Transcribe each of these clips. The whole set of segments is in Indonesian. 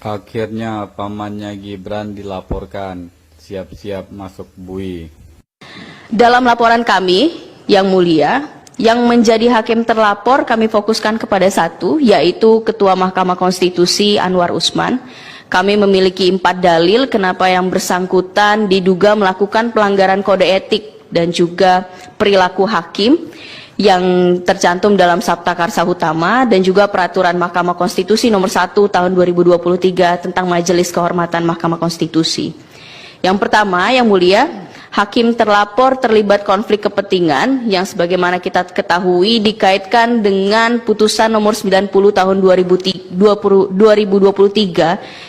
Akhirnya pamannya Gibran dilaporkan, siap-siap masuk bui. Dalam laporan kami, Yang Mulia, yang menjadi hakim terlapor kami fokuskan kepada satu, yaitu Ketua Mahkamah Konstitusi Anwar Usman. Kami memiliki 4 dalil kenapa yang bersangkutan diduga melakukan pelanggaran kode etik dan juga perilaku hakim yang tercantum dalam Sabta Karsa Utama dan juga Peraturan Mahkamah Konstitusi Nomor 1 Tahun 2023 tentang Majelis Kehormatan Mahkamah Konstitusi. Yang pertama, Yang Mulia, hakim terlapor terlibat konflik kepentingan yang sebagaimana kita ketahui dikaitkan dengan putusan nomor 90 tahun 2023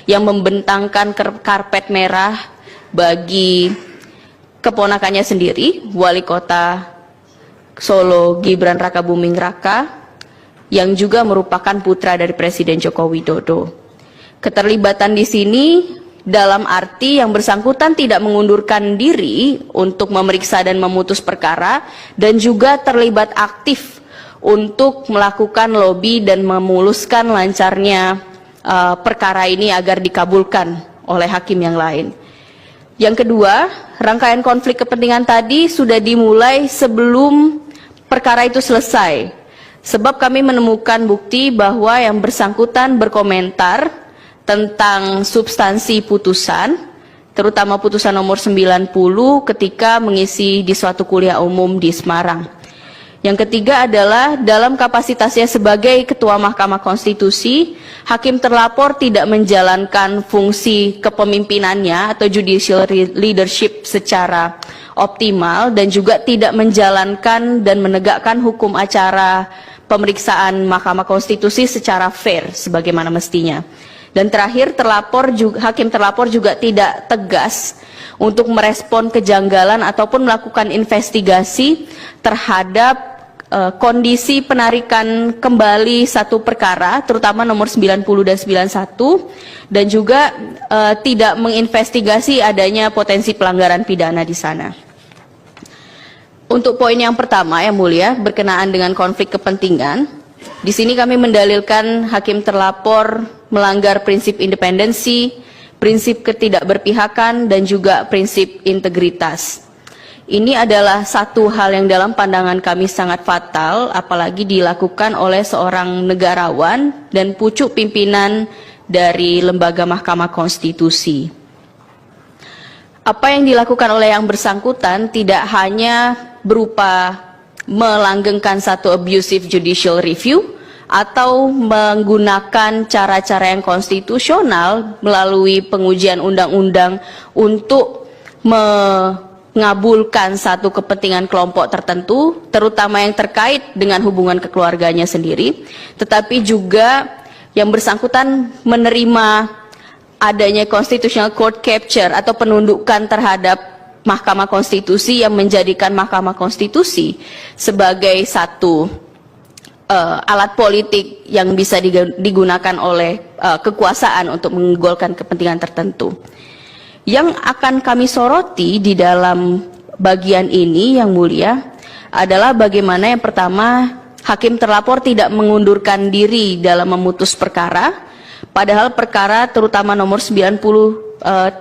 yang membentangkan karpet merah bagi keponakannya sendiri, Wali Kota Solo Gibran Rakabuming Raka, yang juga merupakan putra dari Presiden Joko Widodo. Keterlibatan di sini dalam arti yang bersangkutan tidak mengundurkan diri untuk memeriksa dan memutus perkara dan juga terlibat aktif untuk melakukan lobi dan memuluskan lancarnya perkara ini agar dikabulkan oleh hakim yang lain. Yang kedua, rangkaian konflik kepentingan tadi sudah dimulai sebelum perkara itu selesai. Sebab kami menemukan bukti bahwa yang bersangkutan berkomentar tentang substansi putusan, terutama putusan nomor 90 ketika mengisi di suatu kuliah umum di Semarang. Yang ketiga adalah dalam kapasitasnya sebagai Ketua Mahkamah Konstitusi, hakim terlapor tidak menjalankan fungsi kepemimpinannya atau judicial leadership secara optimal dan juga tidak menjalankan dan menegakkan hukum acara pemeriksaan Mahkamah Konstitusi secara fair sebagaimana mestinya. Dan terakhir, hakim terlapor juga tidak tegas untuk merespon kejanggalan ataupun melakukan investigasi terhadap kondisi penarikan kembali satu perkara, terutama nomor 90 dan 91, dan juga tidak menginvestigasi adanya potensi pelanggaran pidana di sana. Untuk poin yang pertama, Yang Mulia, berkenaan dengan konflik kepentingan, di sini kami mendalilkan hakim terlapor melanggar prinsip independensi, prinsip ketidakberpihakan, dan juga prinsip integritas. Ini adalah satu hal yang dalam pandangan kami sangat fatal, apalagi dilakukan oleh seorang negarawan dan pucuk pimpinan dari lembaga Mahkamah Konstitusi. Apa yang dilakukan oleh yang bersangkutan tidak hanya berupa melanggengkan satu abusive judicial review atau menggunakan cara-cara yang konstitusional melalui pengujian undang-undang untuk mengabulkan satu kepentingan kelompok tertentu, terutama yang terkait dengan hubungan kekeluarganya sendiri, tetapi juga yang bersangkutan menerima adanya constitutional court capture atau penundukan terhadap Mahkamah Konstitusi yang menjadikan Mahkamah Konstitusi sebagai satu alat politik yang bisa digunakan oleh kekuasaan untuk menggolkan kepentingan tertentu. Yang akan kami soroti di dalam bagian ini, Yang Mulia, adalah bagaimana yang pertama, hakim terlapor tidak mengundurkan diri dalam memutus perkara, padahal perkara terutama nomor 90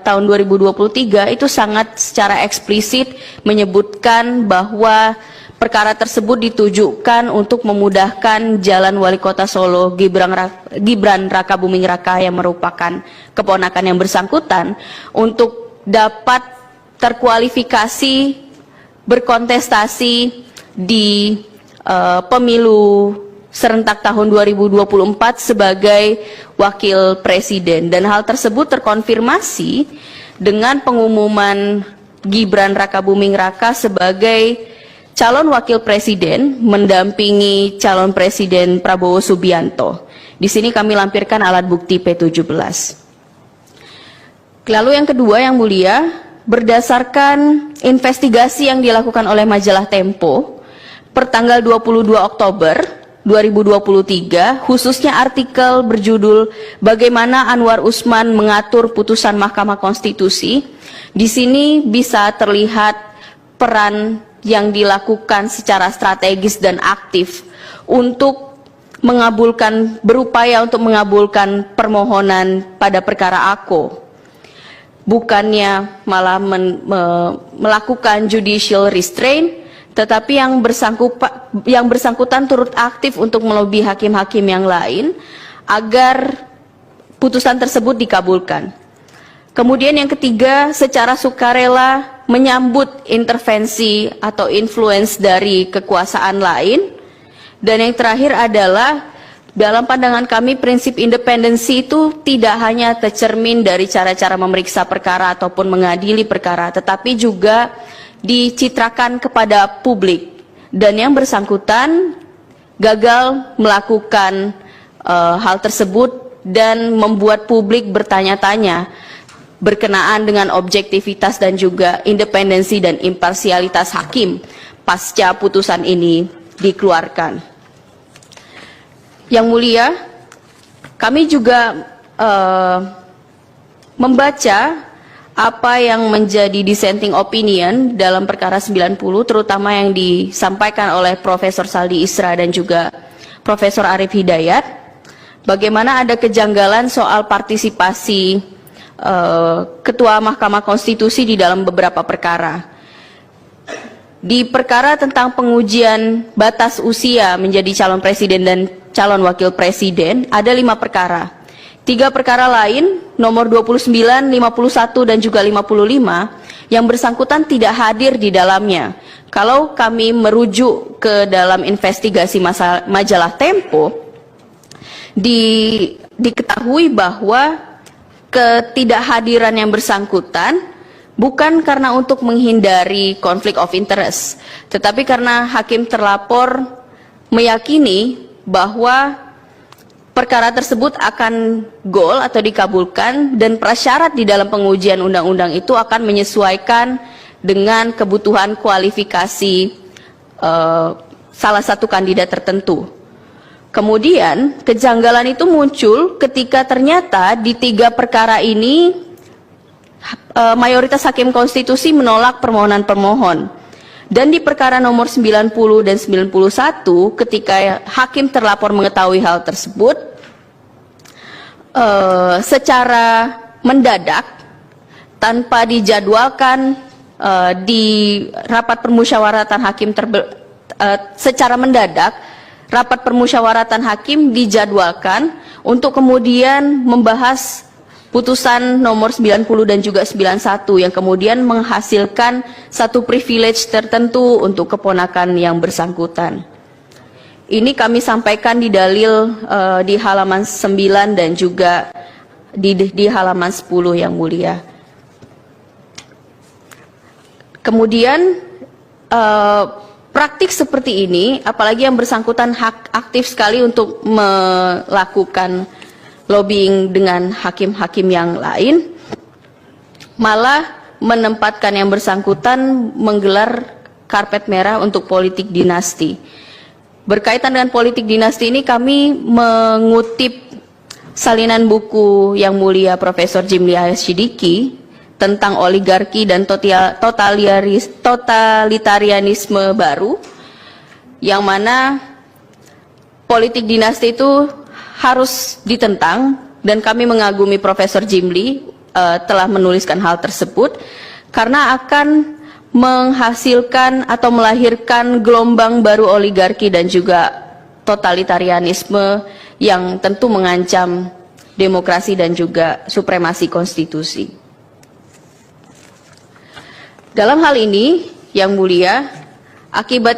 tahun 2023 itu sangat secara eksplisit menyebutkan bahwa perkara tersebut ditujukan untuk memudahkan jalan Wali Kota Solo Gibran Rakabuming Raka yang merupakan keponakan yang bersangkutan untuk dapat terkualifikasi berkontestasi di pemilu serentak tahun 2024 sebagai wakil presiden, dan hal tersebut terkonfirmasi dengan pengumuman Gibran Rakabuming Raka sebagai calon wakil presiden mendampingi calon presiden Prabowo Subianto. Di sini kami lampirkan alat bukti P17. Lalu yang kedua, Yang Mulia, berdasarkan investigasi yang dilakukan oleh majalah Tempo per tanggal 22 Oktober 2023, khususnya artikel berjudul Bagaimana Anwar Usman Mengatur Putusan Mahkamah Konstitusi, di sini bisa terlihat peran yang dilakukan secara strategis dan aktif untuk berupaya untuk mengabulkan permohonan pada perkara AKO, bukannya malah melakukan judicial restraint, tetapi yang bersangkutan turut aktif untuk melobi hakim-hakim yang lain agar putusan tersebut dikabulkan. Kemudian yang ketiga, secara sukarela menyambut intervensi atau influence dari kekuasaan lain. Dan yang terakhir adalah, dalam pandangan kami prinsip independensi itu tidak hanya tercermin dari cara-cara memeriksa perkara ataupun mengadili perkara, tetapi juga dicitrakan kepada publik. Dan yang bersangkutan gagal melakukan hal tersebut dan membuat publik bertanya-tanya berkenaan dengan objektivitas dan juga independensi dan imparsialitas hakim pasca putusan ini dikeluarkan. Yang mulia, kami juga membaca apa yang menjadi dissenting opinion dalam perkara 90, terutama yang disampaikan oleh Profesor Saldi Isra dan juga Profesor Arif Hidayat, bagaimana ada kejanggalan soal partisipasi Ketua Mahkamah Konstitusi di dalam beberapa perkara. Di perkara tentang pengujian batas usia menjadi calon presiden dan calon wakil presiden, ada 5 perkara. 3 perkara lain, nomor 29, 51, dan juga 55, yang bersangkutan tidak hadir di dalamnya. Kalau kami merujuk ke dalam investigasi majalah Tempo, diketahui bahwa ketidakhadiran yang bersangkutan bukan karena untuk menghindari konflik of interest, tetapi karena hakim terlapor meyakini bahwa perkara tersebut akan goal atau dikabulkan, dan prasyarat di dalam pengujian undang-undang itu akan menyesuaikan dengan kebutuhan kualifikasi salah satu kandidat tertentu. Kemudian kejanggalan itu muncul ketika ternyata di 3 perkara ini mayoritas hakim konstitusi menolak permohonan pemohon. Dan di perkara nomor 90 dan 91, ketika hakim terlapor mengetahui hal tersebut, secara mendadak tanpa dijadwalkan di rapat permusyawaratan hakim secara mendadak rapat permusyawaratan hakim dijadwalkan untuk kemudian membahas putusan nomor 90 dan juga 91 yang kemudian menghasilkan satu privilege tertentu untuk keponakan yang bersangkutan. Ini kami sampaikan di dalil di halaman 9 dan juga di halaman 10 yang mulia. Kemudian praktik seperti ini, apalagi yang bersangkutan aktif sekali untuk melakukan lobbying dengan hakim-hakim yang lain, malah menempatkan yang bersangkutan menggelar karpet merah untuk politik dinasti. Berkaitan dengan politik dinasti ini, kami mengutip salinan buku yang mulia Profesor Jimli Sidiki tentang oligarki dan totalitarianisme baru, yang mana politik dinasti itu harus ditentang, dan kami mengagumi Profesor Jimli telah menuliskan hal tersebut karena akan menghasilkan atau melahirkan gelombang baru oligarki dan juga totalitarianisme yang tentu mengancam demokrasi dan juga supremasi konstitusi. Dalam hal ini, yang mulia, akibat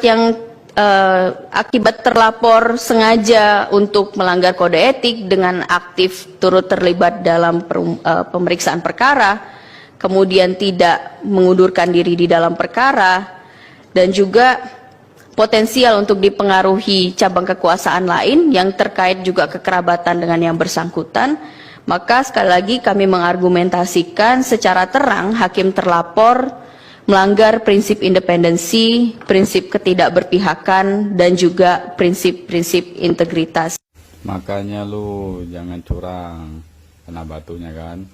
terlapor sengaja untuk melanggar kode etik dengan aktif turut terlibat dalam pemeriksaan perkara, kemudian tidak mengundurkan diri di dalam perkara, dan juga potensial untuk dipengaruhi cabang kekuasaan lain yang terkait juga kekerabatan dengan yang bersangkutan, maka sekali lagi kami mengargumentasikan secara terang hakim terlapor melanggar prinsip independensi, prinsip ketidakberpihakan, dan juga prinsip-prinsip integritas. Makanya lu jangan curang, kena batunya kan.